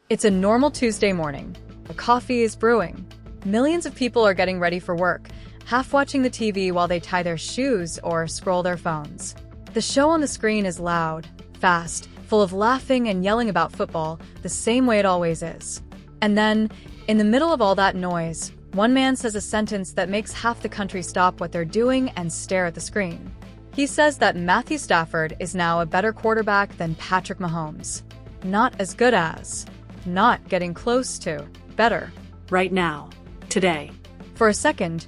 It's a normal Tuesday morning. A coffee is brewing. Millions of people are getting ready for work, half watching the TV while they tie their shoes or scroll their phones. The show on the screen is loud, fast, full of laughing and yelling about football, the same way it always is. And then, in the middle of all that noise, one man says a sentence that makes half the country stop what they're doing and stare at the screen. He says that Matthew Stafford is now a better quarterback than Patrick Mahomes. Not as good as. Not getting close to. Better. Right now. Today. For a second,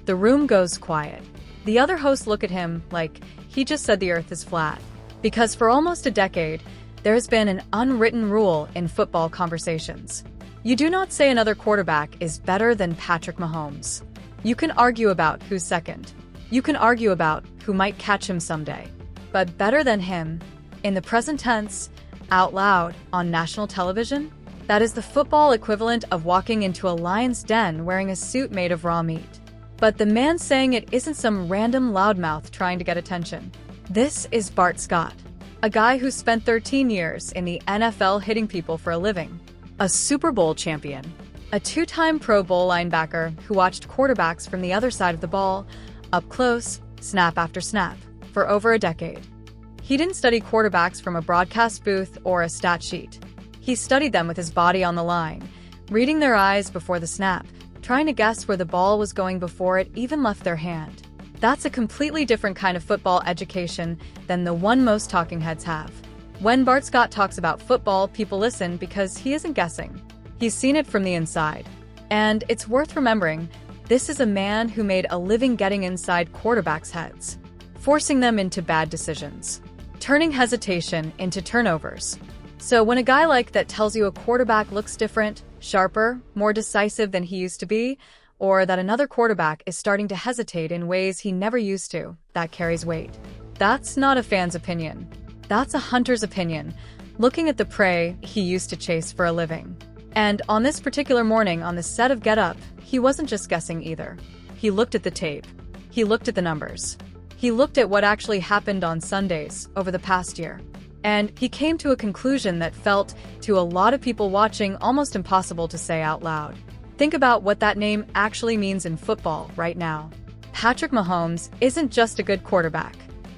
the room goes quiet. The other hosts look at him like he just said the earth is flat. Because for almost a decade, there has been an unwritten rule in football conversations. You do not say another quarterback is better than Patrick Mahomes. You can argue about who's second. You can argue about who might catch him someday. But better than him, in the present tense, out loud, on national television? That is the football equivalent of walking into a lion's den wearing a suit made of raw meat. But the man saying it isn't some random loudmouth trying to get attention. This is Bart Scott, a guy who spent 13 years in the NFL hitting people for a living. A Super Bowl champion. A two-time Pro Bowl linebacker who watched quarterbacks from the other side of the ball, up close, snap after snap, for over a decade. He didn't study quarterbacks from a broadcast booth or a stat sheet. He studied them with his body on the line, reading their eyes before the snap, trying to guess where the ball was going before it even left their hand. That's a completely different kind of football education than the one most talking heads have. When Bart Scott talks about football, people listen because he isn't guessing. He's seen it from the inside. And it's worth remembering, this is a man who made a living getting inside quarterbacks' heads, forcing them into bad decisions, turning hesitation into turnovers. So when a guy like that tells you a quarterback looks different, sharper, more decisive than he used to be, or that another quarterback is starting to hesitate in ways he never used to, that carries weight. That's not a fan's opinion. That's a hunter's opinion, looking at the prey he used to chase for a living. And on this particular morning on the set of Get Up, he wasn't just guessing either. He looked at the tape. He looked at the numbers. He looked at what actually happened on Sundays over the past year. And he came to a conclusion that felt, to a lot of people watching, almost impossible to say out loud. Think about what that name actually means in football right now. Patrick Mahomes isn't just a good quarterback.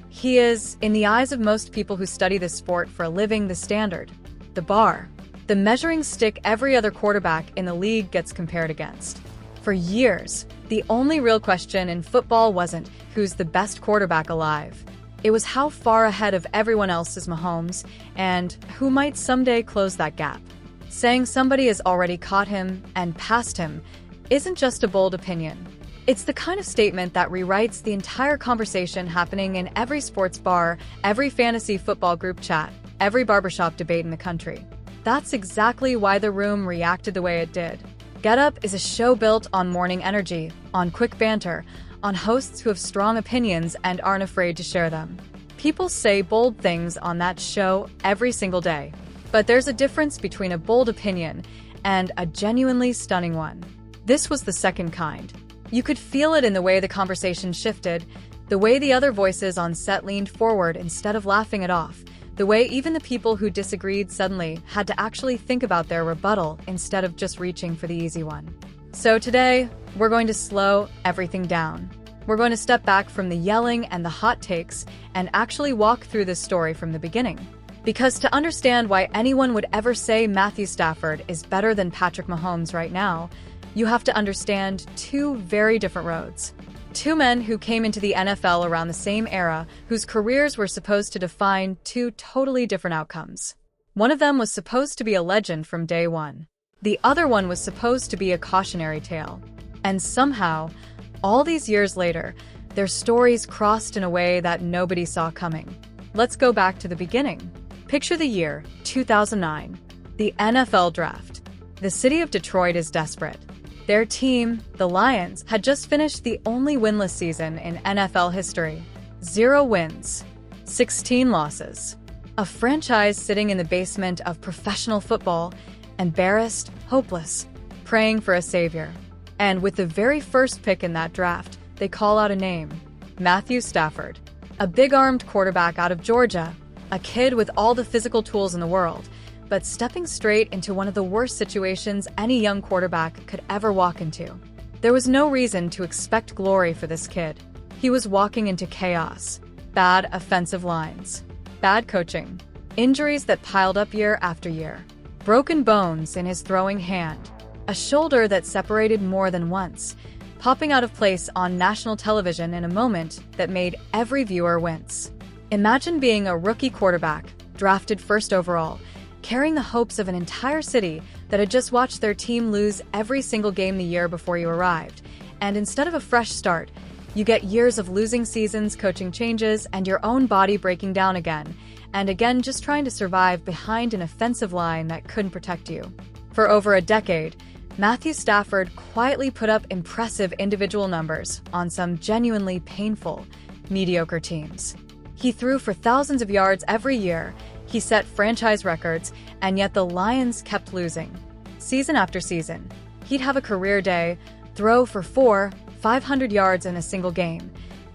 He is, in the eyes of most people who study this sport for a living, the standard, the bar, the measuring stick every other quarterback in the league gets compared against. For years, the only real question in football wasn't who's the best quarterback alive. It was how far ahead of everyone else is Mahomes, and who might someday close that gap. Saying somebody has already caught him and passed him isn't just a bold opinion. It's the kind of statement that rewrites the entire conversation happening in every sports bar, every fantasy football group chat, every barbershop debate in the country. That's exactly why the room reacted the way it did. Get Up is a show built on morning energy, on quick banter, on hosts who have strong opinions and aren't afraid to share them. People say bold things on that show every single day. But there's a difference between a bold opinion and a genuinely stunning one. This was the second kind. You could feel it in the way the conversation shifted, the way the other voices on set leaned forward instead of laughing it off, the way even the people who disagreed suddenly had to actually think about their rebuttal instead of just reaching for the easy one. So today, we're going to slow everything down. We're going to step back from the yelling and the hot takes and actually walk through this story from the beginning. Because to understand why anyone would ever say Matthew Stafford is better than Patrick Mahomes right now, you have to understand two very different roads. Two men who came into the NFL around the same era, whose careers were supposed to define two totally different outcomes. One of them was supposed to be a legend from day one. The other one was supposed to be a cautionary tale. And somehow, all these years later, their stories crossed in a way that nobody saw coming. Let's go back to the beginning. Picture the year, 2009. The NFL draft. The city of Detroit is desperate. Their team, the Lions, had just finished the only winless season in NFL history. 0 wins, 16 losses. A franchise sitting in the basement of professional football, embarrassed, hopeless, praying for a savior. And with the very first pick in that draft, they call out a name, Matthew Stafford. A big-armed quarterback out of Georgia, a kid with all the physical tools in the world, but stepping straight into one of the worst situations any young quarterback could ever walk into. There was no reason to expect glory for this kid. He was walking into chaos, bad offensive lines, bad coaching, injuries that piled up year after year, broken bones in his throwing hand, a shoulder that separated more than once, popping out of place on national television in a moment that made every viewer wince. Imagine being a rookie quarterback, drafted first overall, carrying the hopes of an entire city that had just watched their team lose every single game the year before you arrived, and instead of a fresh start, you get years of losing seasons, coaching changes, and your own body breaking down again, and again just trying to survive behind an offensive line that couldn't protect you. For over a decade, Matthew Stafford quietly put up impressive individual numbers on some genuinely painful, mediocre teams. He threw for thousands of yards every year, he set franchise records, and yet the Lions kept losing. Season after season, he'd have a career day, throw for 500 yards in a single game,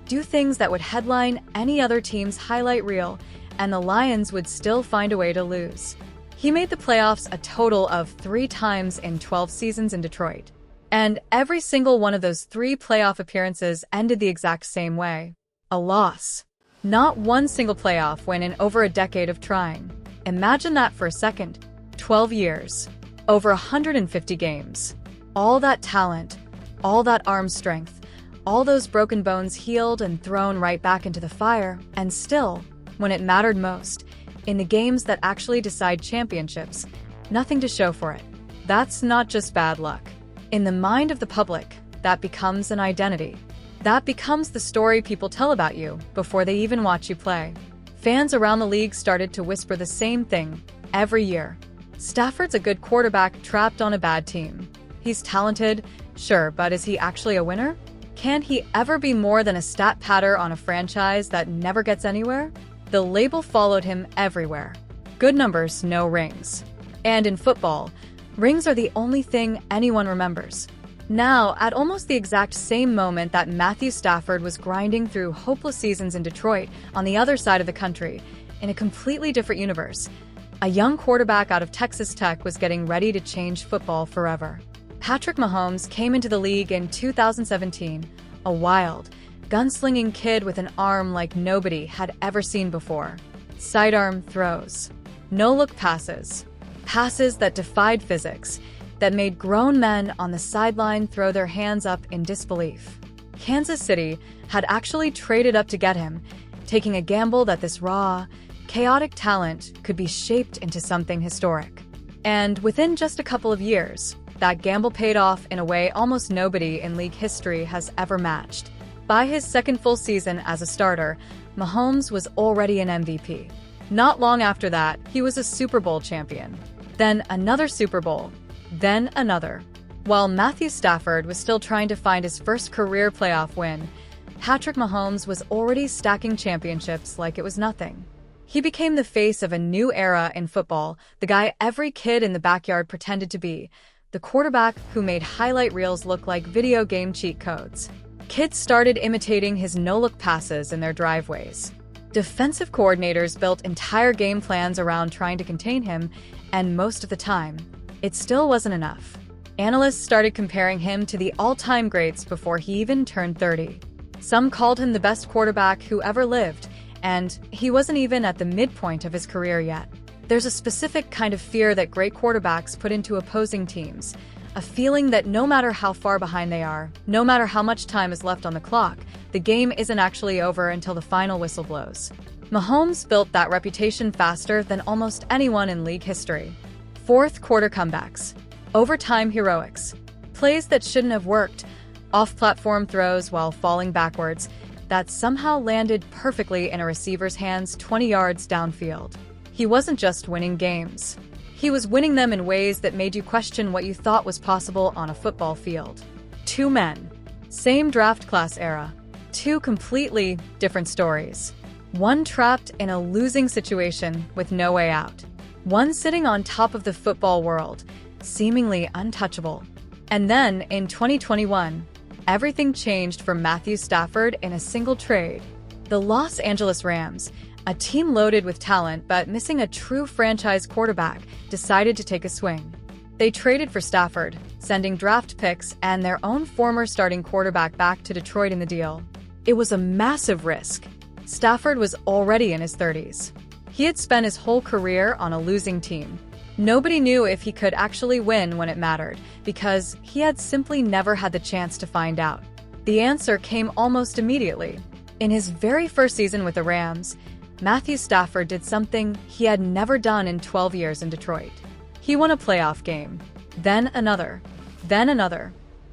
do things that would headline any other team's highlight reel, and the Lions would still find a way to lose. He made the playoffs a total of 3 times in 12 seasons in Detroit. And every single one of those 3 playoff appearances ended the exact same way. A loss. Not one single playoff win in over a decade of trying. Imagine that for a second. 12 years. Over 150 games. All that talent. All that arm strength. All those broken bones healed and thrown right back into the fire. And still, when it mattered most, in the games that actually decide championships, nothing to show for it. That's not just bad luck. In the mind of the public, that becomes an identity. That becomes the story people tell about you before they even watch you play. Fans around the league started to whisper the same thing every year. Stafford's a good quarterback trapped on a bad team. He's talented, sure, but is he actually a winner? Can he ever be more than a stat patter on a franchise that never gets anywhere? The label followed him everywhere. Good numbers, no rings. And in football, rings are the only thing anyone remembers. Now, at almost the exact same moment that Matthew Stafford was grinding through hopeless seasons in Detroit on the other side of the country, in a completely different universe, a young quarterback out of Texas Tech was getting ready to change football forever. Patrick Mahomes came into the league in 2017, a wild, gunslinging kid with an arm like nobody had ever seen before. Sidearm throws. No-look passes. Passes that defied physics, that made grown men on the sideline throw their hands up in disbelief. Kansas City had actually traded up to get him, taking a gamble that this raw, chaotic talent could be shaped into something historic. And within just a couple of years, that gamble paid off in a way almost nobody in league history has ever matched. By his second full season as a starter, Mahomes was already an MVP. Not long after that, he was a Super Bowl champion. Then another Super Bowl. Then another. While Matthew Stafford was still trying to find his first career playoff win, Patrick Mahomes was already stacking championships like it was nothing. He became the face of a new era in football, the guy every kid in the backyard pretended to be, the quarterback who made highlight reels look like video game cheat codes. Kids started imitating his no-look passes in their driveways. Defensive coordinators built entire game plans around trying to contain him, and most of the time, it still wasn't enough. Analysts started comparing him to the all-time greats before he even turned 30. Some called him the best quarterback who ever lived, and he wasn't even at the midpoint of his career yet. There's a specific kind of fear that great quarterbacks put into opposing teams, a feeling that no matter how far behind they are, no matter how much time is left on the clock, the game isn't actually over until the final whistle blows. Mahomes built that reputation faster than almost anyone in league history. Fourth quarter comebacks, overtime heroics, plays that shouldn't have worked, off-platform throws while falling backwards, that somehow landed perfectly in a receiver's hands 20 yards downfield. He wasn't just winning games. He was winning them in ways that made you question what you thought was possible on a football field. Two men, same draft class era, two completely different stories. One trapped in a losing situation with no way out. One sitting on top of the football world, seemingly untouchable. And then, in 2021, everything changed for Matthew Stafford in a single trade. The Los Angeles Rams, A team loaded with talent but missing a true franchise quarterback decided to take a swing. They traded for Stafford, sending draft picks and their own former starting quarterback back to Detroit in the deal. It was a massive risk. Stafford was already in his 30s. He had spent his whole career on a losing team. Nobody knew if he could actually win when it mattered, because he had simply never had the chance to find out. The answer came almost immediately. In his very first season with the Rams, Matthew Stafford did something he had never done in 12 years in Detroit. He won a playoff game, then another,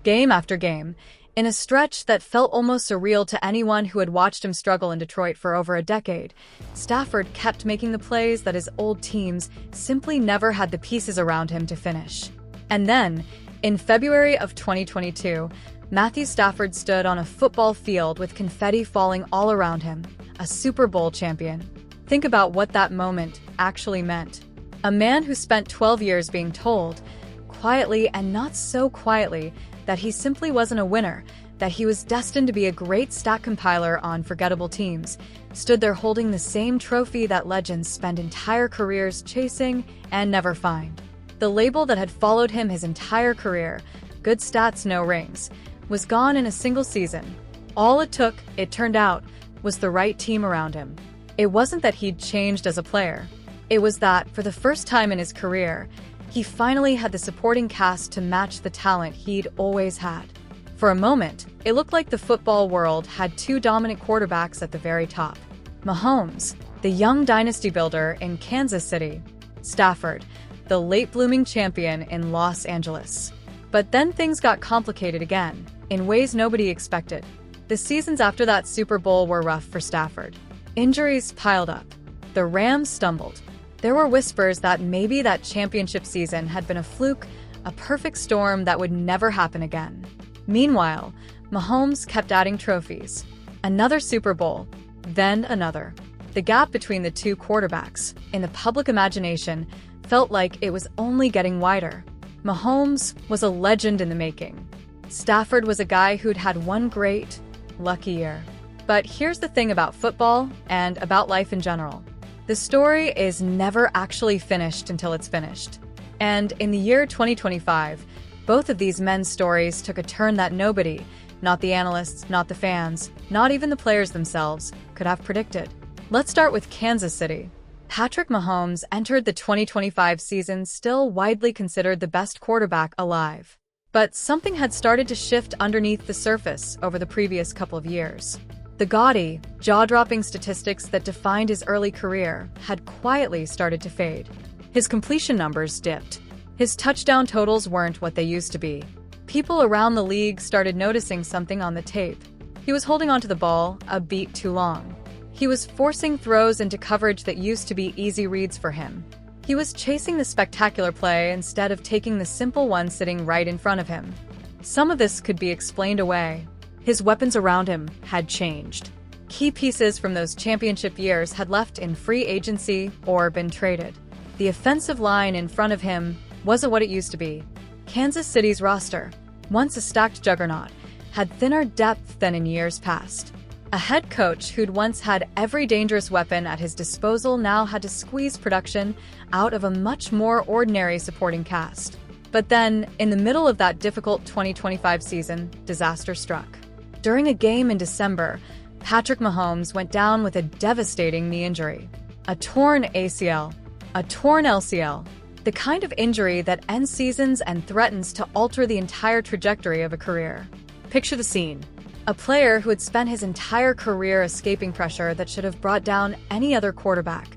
game after game, in a stretch that felt almost surreal to anyone who had watched him struggle in Detroit for over a decade. Stafford kept making the plays that his old teams simply never had the pieces around him to finish. And then, in February of 2022, Matthew Stafford stood on a football field with confetti falling all around him, a Super Bowl champion. Think about what that moment actually meant. A man who spent 12 years being told, quietly and not so quietly, that he simply wasn't a winner, that he was destined to be a great stat compiler on forgettable teams, stood there holding the same trophy that legends spend entire careers chasing and never find. The label that had followed him his entire career, good stats, no rings, was gone in a single season. All it took, it turned out, was the right team around him. It wasn't that he'd changed as a player. It was that, for the first time in his career, he finally had the supporting cast to match the talent he'd always had. For a moment, it looked like the football world had two dominant quarterbacks at the very top. Mahomes, the young dynasty builder in Kansas City. Stafford, the late-blooming champion in Los Angeles. But then things got complicated again, in ways nobody expected. The seasons after that Super Bowl were rough for Stafford. Injuries piled up. The Rams stumbled. There were whispers that maybe that championship season had been a fluke, a perfect storm that would never happen again. Meanwhile, Mahomes kept adding trophies. Another Super Bowl, then another. The gap between the two quarterbacks, in the public imagination, felt like it was only getting wider. Mahomes was a legend in the making. Stafford was a guy who'd had one great, lucky year. But here's the thing about football and about life in general. The story is never actually finished until it's finished. And in the year 2025, both of these men's stories took a turn that nobody, not the analysts, not the fans, not even the players themselves, could have predicted. Let's start with Kansas City. Patrick Mahomes entered the 2025 season still widely considered the best quarterback alive. But something had started to shift underneath the surface over the previous couple of years. The gaudy, jaw-dropping statistics that defined his early career had quietly started to fade. His completion numbers dipped. His touchdown totals weren't what they used to be. People around the league started noticing something on the tape. He was holding onto the ball a beat too long. He was forcing throws into coverage that used to be easy reads for him. He was chasing the spectacular play instead of taking the simple one sitting right in front of him. Some of this could be explained away. His weapons around him had changed. Key pieces from those championship years had left in free agency or been traded. The offensive line in front of him wasn't what it used to be. Kansas City's roster, once a stacked juggernaut, had thinner depth than in years past. A head coach who'd once had every dangerous weapon at his disposal now had to squeeze production out of a much more ordinary supporting cast. But then, in the middle of that difficult 2025 season, disaster struck. During a game in December, Patrick Mahomes went down with a devastating knee injury. A torn ACL, a torn LCL, the kind of injury that ends seasons and threatens to alter the entire trajectory of a career. Picture the scene. A player who had spent his entire career escaping pressure that should have brought down any other quarterback,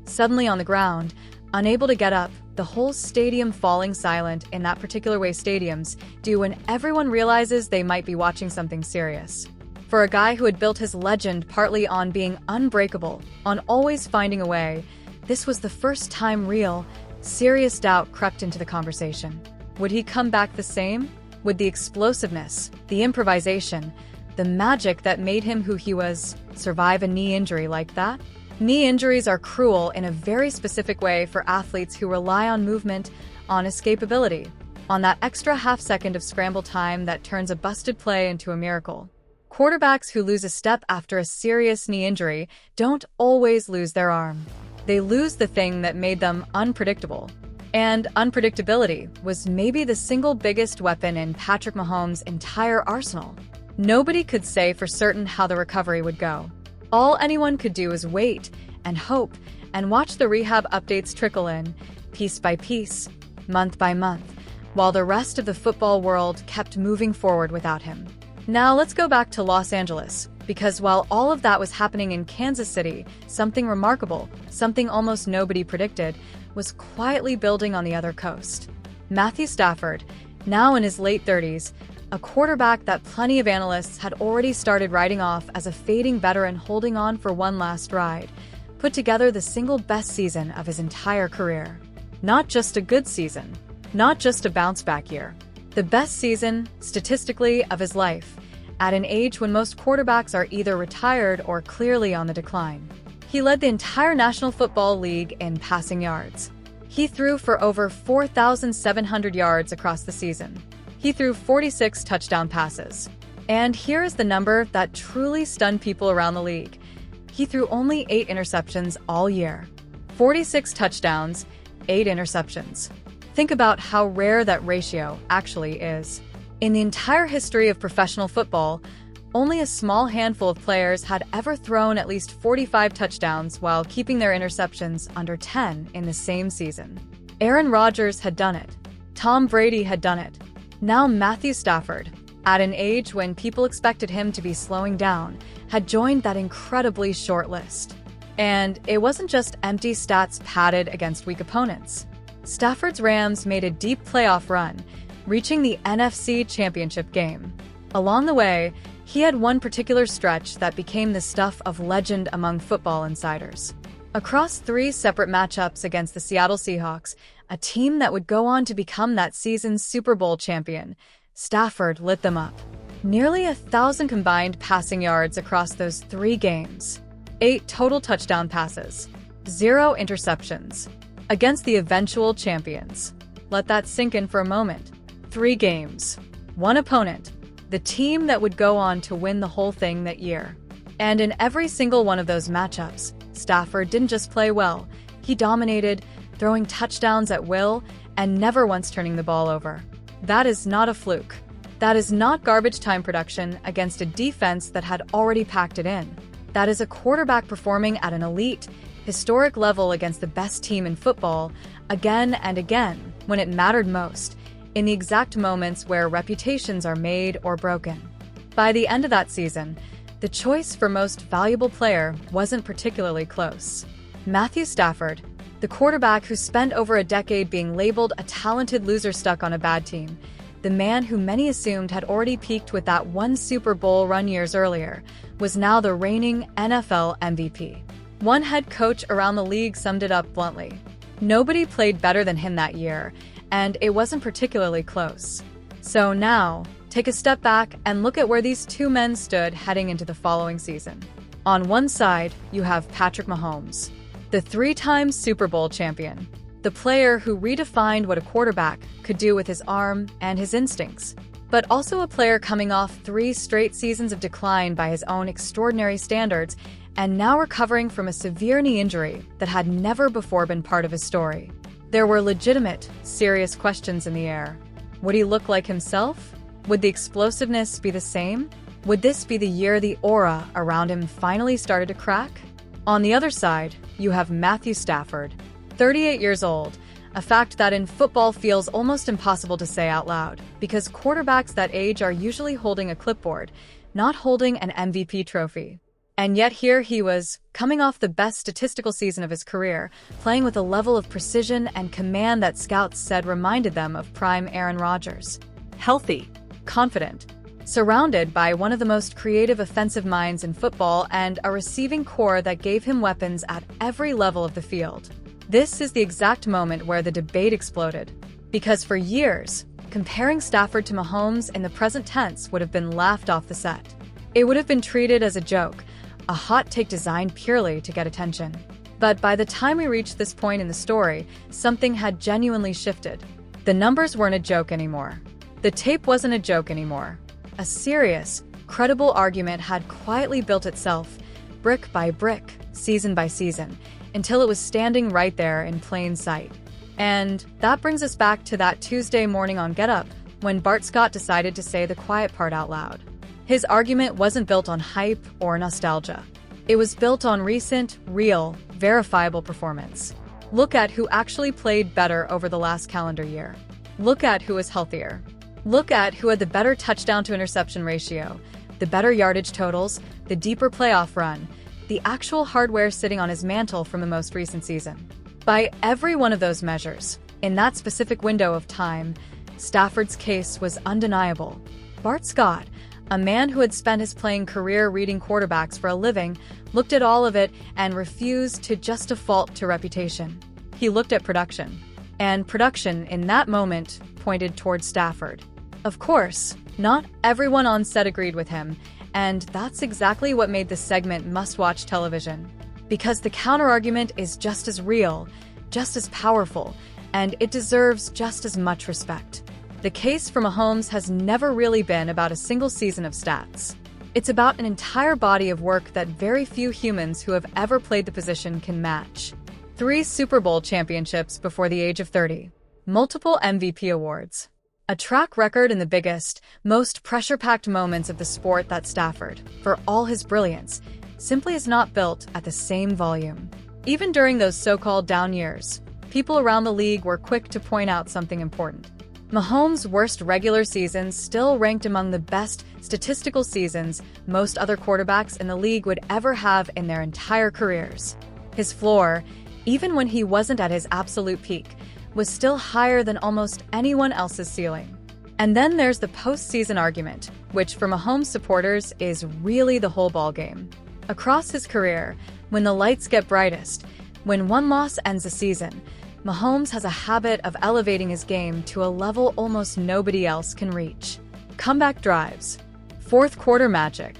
suddenly on the ground, unable to get up, the whole stadium falling silent in that particular way stadiums do when everyone realizes they might be watching something serious. For a guy who had built his legend partly on being unbreakable, on always finding a way, this was the first time real, serious doubt crept into the conversation. Would he come back the same? Would the explosiveness, the improvisation, the magic that made him who he was, survive a knee injury like that? Knee injuries are cruel in a very specific way for athletes who rely on movement, on escapability, on that extra half second of scramble time that turns a busted play into a miracle. Quarterbacks who lose a step after a serious knee injury don't always lose their arm. They lose the thing that made them unpredictable. And unpredictability was maybe the single biggest weapon in Patrick Mahomes' entire arsenal. Nobody could say for certain how the recovery would go. All anyone could do was wait and hope and watch the rehab updates trickle in, piece by piece, month by month, while the rest of the football world kept moving forward without him. Now let's go back to Los Angeles, because while all of that was happening in Kansas City, something remarkable, something almost nobody predicted, was quietly building on the other coast. Matthew Stafford, now in his late 30s, a quarterback that plenty of analysts had already started writing off as a fading veteran holding on for one last ride, put together the single best season of his entire career. Not just a good season, not just a bounce-back year. The best season, statistically, of his life, at an age when most quarterbacks are either retired or clearly on the decline. He led the entire National Football League in passing yards. He threw for over 4,700 yards across the season. He threw 46 touchdown passes. And here is the number that truly stunned people around the league. He threw only 8 interceptions all year. 46 touchdowns, 8 interceptions. Think about how rare that ratio actually is. In the entire history of professional football, only a small handful of players had ever thrown at least 45 touchdowns while keeping their interceptions under 10 in the same season. Aaron Rodgers had done it. Tom Brady had done it. Now Matthew Stafford, at an age when people expected him to be slowing down, had joined that incredibly short list. And it wasn't just empty stats padded against weak opponents. Stafford's Rams made a deep playoff run, reaching the NFC Championship game. Along the way, he had one particular stretch that became the stuff of legend among football insiders. Across 3 separate matchups against the Seattle Seahawks, a team that would go on to become that season's Super Bowl champion, Stafford lit them up. Nearly 1,000 combined passing yards across those 3 games. 8 total touchdown passes. 0 interceptions. Against the eventual champions. Let that sink in for a moment. 3 games. 1 opponent. The team that would go on to win the whole thing that year. And in every single one of those matchups, Stafford didn't just play well. He dominated, throwing touchdowns at will and never once turning the ball over. That is not a fluke. That is not garbage time production against a defense that had already packed it in. That is a quarterback performing at an elite, historic level against the best team in football, again and again, when it mattered most, in the exact moments where reputations are made or broken. By the end of that season, the choice for most valuable player wasn't particularly close. Matthew Stafford, the quarterback who spent over a decade being labeled a talented loser stuck on a bad team, the man who many assumed had already peaked with that one Super Bowl run years earlier, was now the reigning NFL MVP. One head coach around the league summed it up bluntly. Nobody played better than him that year, and it wasn't particularly close. So now, take a step back and look at where these 2 men stood heading into the following season. On one side, you have Patrick Mahomes, the 3-time Super Bowl champion, the player who redefined what a quarterback could do with his arm and his instincts, but also a player coming off 3 straight seasons of decline by his own extraordinary standards and now recovering from a severe knee injury that had never before been part of his story. There were legitimate, serious questions in the air. Would he look like himself? Would the explosiveness be the same? Would this be the year the aura around him finally started to crack? On the other side, you have Matthew Stafford, 38 years old, a fact that in football feels almost impossible to say out loud, because quarterbacks that age are usually holding a clipboard, not holding an MVP trophy. And yet here he was, coming off the best statistical season of his career, playing with a level of precision and command that scouts said reminded them of prime Aaron Rodgers. Healthy, confident, surrounded by one of the most creative offensive minds in football and a receiving core that gave him weapons at every level of the field. This is the exact moment where the debate exploded. Because for years, comparing Stafford to Mahomes in the present tense would have been laughed off the set. It would have been treated as a joke, a hot take designed purely to get attention. But by the time we reached this point in the story, something had genuinely shifted. The numbers weren't a joke anymore. The tape wasn't a joke anymore. A serious, credible argument had quietly built itself, brick by brick, season by season, until it was standing right there in plain sight. And that brings us back to that Tuesday morning on Get Up, when Bart Scott decided to say the quiet part out loud. His argument wasn't built on hype or nostalgia. It was built on recent, real, verifiable performance. Look at who actually played better over the last calendar year. Look at who was healthier. Look at who had the better touchdown-to-interception ratio, the better yardage totals, the deeper playoff run, the actual hardware sitting on his mantle from the most recent season. By every one of those measures, in that specific window of time, Stafford's case was undeniable. Bart Scott, a man who had spent his playing career reading quarterbacks for a living, looked at all of it and refused to just default to reputation. He looked at production. And production, in that moment, pointed towards Stafford. Of course, not everyone on set agreed with him, and that's exactly what made this segment must-watch television. Because the counterargument is just as real, just as powerful, and it deserves just as much respect. The case for Mahomes has never really been about a single season of stats. It's about an entire body of work that very few humans who have ever played the position can match. 3 Super Bowl championships before the age of 30. Multiple MVP awards. A track record in the biggest, most pressure-packed moments of the sport that Stafford, for all his brilliance, simply is not built at the same volume. Even during those so-called down years, people around the league were quick to point out something important. Mahomes' worst regular seasons still ranked among the best statistical seasons most other quarterbacks in the league would ever have in their entire careers. His floor, even when he wasn't at his absolute peak, was still higher than almost anyone else's ceiling. And then there's the postseason argument, which for Mahomes supporters is really the whole ballgame. Across his career, when the lights get brightest, when one loss ends a season, Mahomes has a habit of elevating his game to a level almost nobody else can reach. Comeback drives, fourth quarter magic,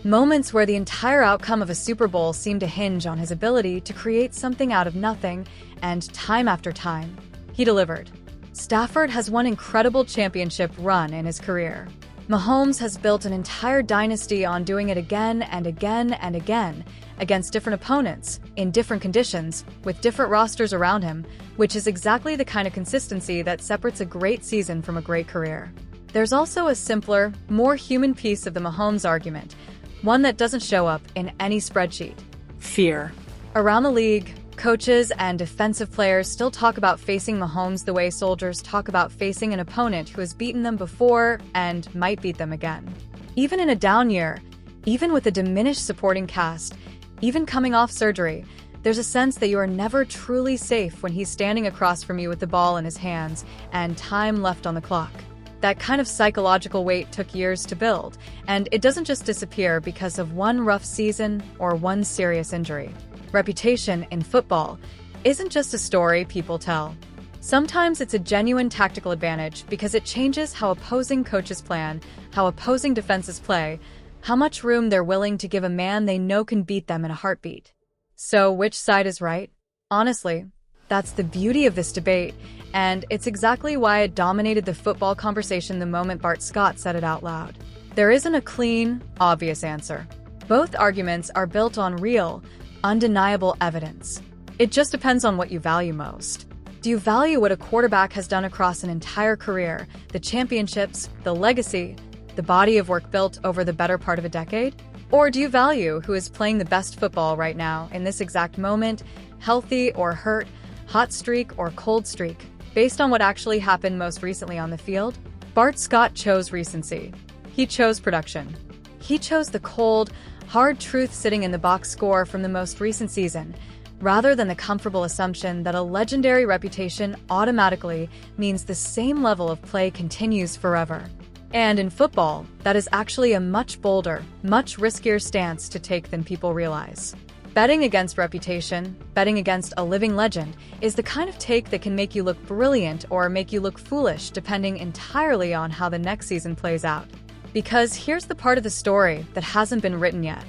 moments where the entire outcome of a Super Bowl seem to hinge on his ability to create something out of nothing, and time after time, he delivered. Stafford has one incredible championship run in his career. Mahomes has built an entire dynasty on doing it again and again and again, against different opponents, in different conditions, with different rosters around him, which is exactly the kind of consistency that separates a great season from a great career. There's also a simpler, more human piece of the Mahomes argument, one that doesn't show up in any spreadsheet. Fear. Around the league, coaches and defensive players still talk about facing Mahomes the way soldiers talk about facing an opponent who has beaten them before and might beat them again. Even in a down year, even with a diminished supporting cast, even coming off surgery, there's a sense that you are never truly safe when he's standing across from you with the ball in his hands and time left on the clock. That kind of psychological weight took years to build, and it doesn't just disappear because of one rough season or one serious injury. Reputation in football isn't just a story people tell. Sometimes it's a genuine tactical advantage because it changes how opposing coaches plan, how opposing defenses play, how much room they're willing to give a man they know can beat them in a heartbeat. So which side is right? Honestly, that's the beauty of this debate, and it's exactly why it dominated the football conversation the moment Bart Scott said it out loud. There isn't a clean, obvious answer. Both arguments are built on real, undeniable evidence. It just depends on what you value most. Do you value what a quarterback has done across an entire career, the championships, the legacy, the body of work built over the better part of a decade? Or do you value who is playing the best football right now in this exact moment, healthy or hurt, hot streak or cold streak, based on what actually happened most recently on the field? Bart Scott chose recency. He chose production. He chose the cold, hard truth sitting in the box score from the most recent season, rather than the comfortable assumption that a legendary reputation automatically means the same level of play continues forever. And in football, that is actually a much bolder, much riskier stance to take than people realize. Betting against reputation, betting against a living legend, is the kind of take that can make you look brilliant or make you look foolish depending entirely on how the next season plays out. Because here's the part of the story that hasn't been written yet.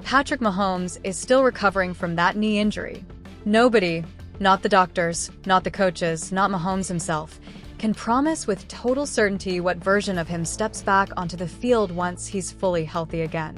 Patrick Mahomes is still recovering from that knee injury. Nobody, not the doctors, not the coaches, not Mahomes himself, can promise with total certainty what version of him steps back onto the field once he's fully healthy again.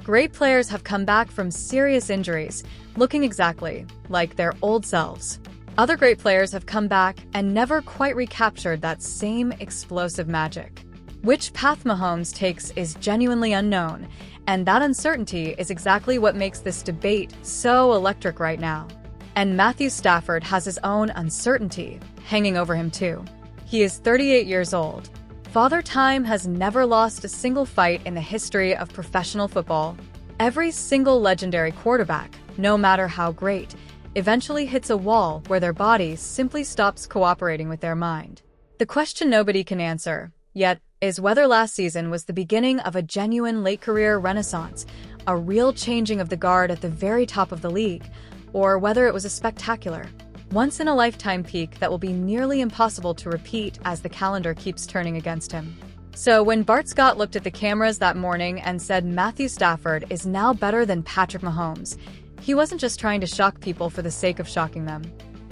Great players have come back from serious injuries, looking exactly like their old selves. Other great players have come back and never quite recaptured that same explosive magic. Which path Mahomes takes is genuinely unknown, and that uncertainty is exactly what makes this debate so electric right now. And Matthew Stafford has his own uncertainty hanging over him too. He is 38 years old. Father Time has never lost a single fight in the history of professional football. Every single legendary quarterback, no matter how great, eventually hits a wall where their body simply stops cooperating with their mind. The question nobody can answer, yet, is whether last season was the beginning of a genuine late-career renaissance, a real changing of the guard at the very top of the league, or whether it was a spectacular, once-in-a-lifetime peak that will be nearly impossible to repeat as the calendar keeps turning against him. So when Bart Scott looked at the cameras that morning and said Matthew Stafford is now better than Patrick Mahomes, he wasn't just trying to shock people for the sake of shocking them.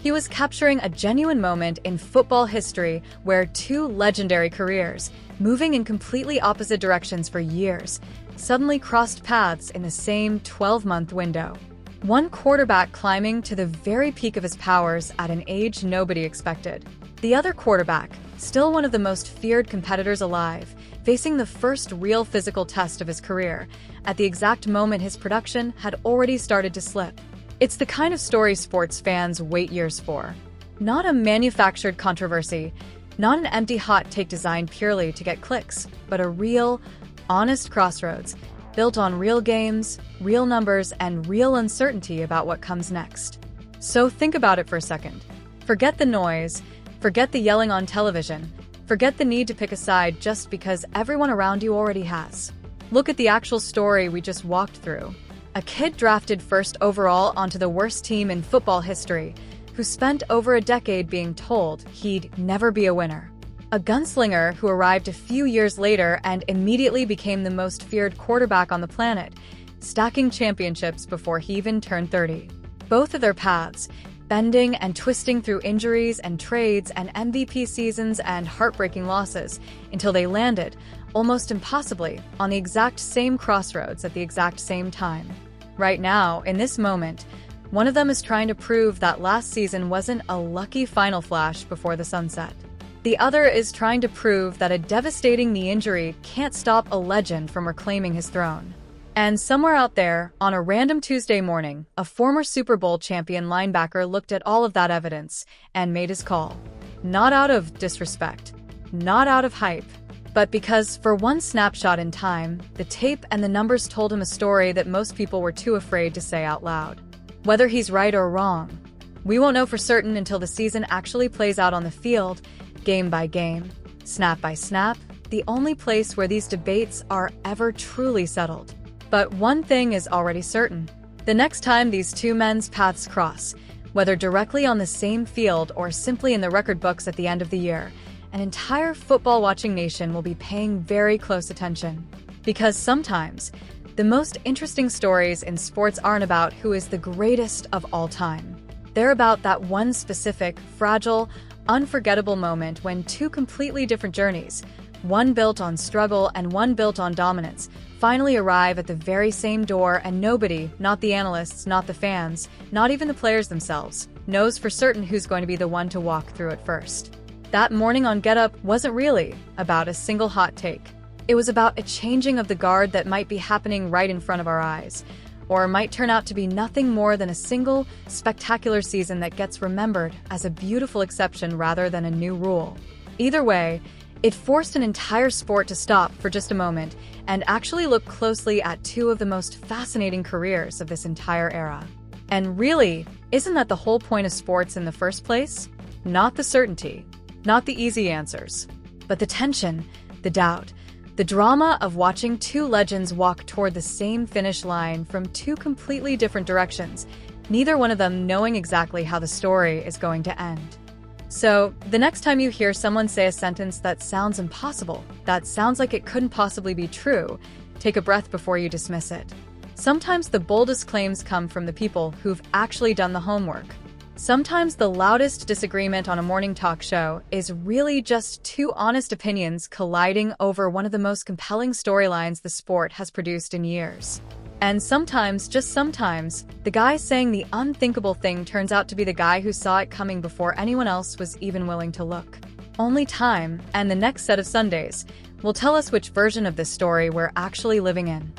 He was capturing a genuine moment in football history where two legendary careers, moving in completely opposite directions for years, suddenly crossed paths in the same 12-month window. One quarterback climbing to the very peak of his powers at an age nobody expected. The other quarterback, still one of the most feared competitors alive, facing the first real physical test of his career, at the exact moment his production had already started to slip. It's the kind of story sports fans wait years for. Not a manufactured controversy, not an empty hot take designed purely to get clicks, but a real, honest crossroads, built on real games, real numbers, and real uncertainty about what comes next. So think about it for a second. Forget the noise, forget the yelling on television, forget the need to pick a side just because everyone around you already has. Look at the actual story we just walked through. A kid drafted first overall onto the worst team in football history, who spent over a decade being told he'd never be a winner. A gunslinger who arrived a few years later and immediately became the most feared quarterback on the planet, stacking championships before he even turned 30. Both of their paths, bending and twisting through injuries and trades and MVP seasons and heartbreaking losses, until they landed, almost impossibly, on the exact same crossroads at the exact same time. Right now, in this moment, one of them is trying to prove that last season wasn't a lucky final flash before the sunset. The other is trying to prove that a devastating knee injury can't stop a legend from reclaiming his throne. And somewhere out there, on a random Tuesday morning, a former Super Bowl champion linebacker looked at all of that evidence and made his call. Not out of disrespect, not out of hype, but because for one snapshot in time, the tape and the numbers told him a story that most people were too afraid to say out loud. Whether he's right or wrong, we won't know for certain until the season actually plays out on the field, game by game, snap by snap, the only place where these debates are ever truly settled. But one thing is already certain. The next time these two men's paths cross, whether directly on the same field or simply in the record books at the end of the year, an entire football-watching nation will be paying very close attention. Because sometimes, the most interesting stories in sports aren't about who is the greatest of all time. They're about that one specific, fragile, unforgettable moment when two completely different journeys, one built on struggle and one built on dominance, finally arrive at the very same door, and nobody, not the analysts, not the fans, not even the players themselves, knows for certain who's going to be the one to walk through it first. That morning on Get Up wasn't really about a single hot take. It was about a changing of the guard that might be happening right in front of our eyes, or might turn out to be nothing more than a single, spectacular season that gets remembered as a beautiful exception rather than a new rule. Either way, it forced an entire sport to stop for just a moment and actually look closely at two of the most fascinating careers of this entire era. And really, isn't that the whole point of sports in the first place? Not the certainty, not the easy answers, but the tension, the doubt, the drama of watching two legends walk toward the same finish line from two completely different directions, neither one of them knowing exactly how the story is going to end. So, the next time you hear someone say a sentence that sounds impossible, that sounds like it couldn't possibly be true, take a breath before you dismiss it. Sometimes the boldest claims come from the people who've actually done the homework. Sometimes the loudest disagreement on a morning talk show is really just two honest opinions colliding over one of the most compelling storylines the sport has produced in years. And sometimes, just sometimes, the guy saying the unthinkable thing turns out to be the guy who saw it coming before anyone else was even willing to look. Only time, and the next set of Sundays, will tell us which version of this story we're actually living in.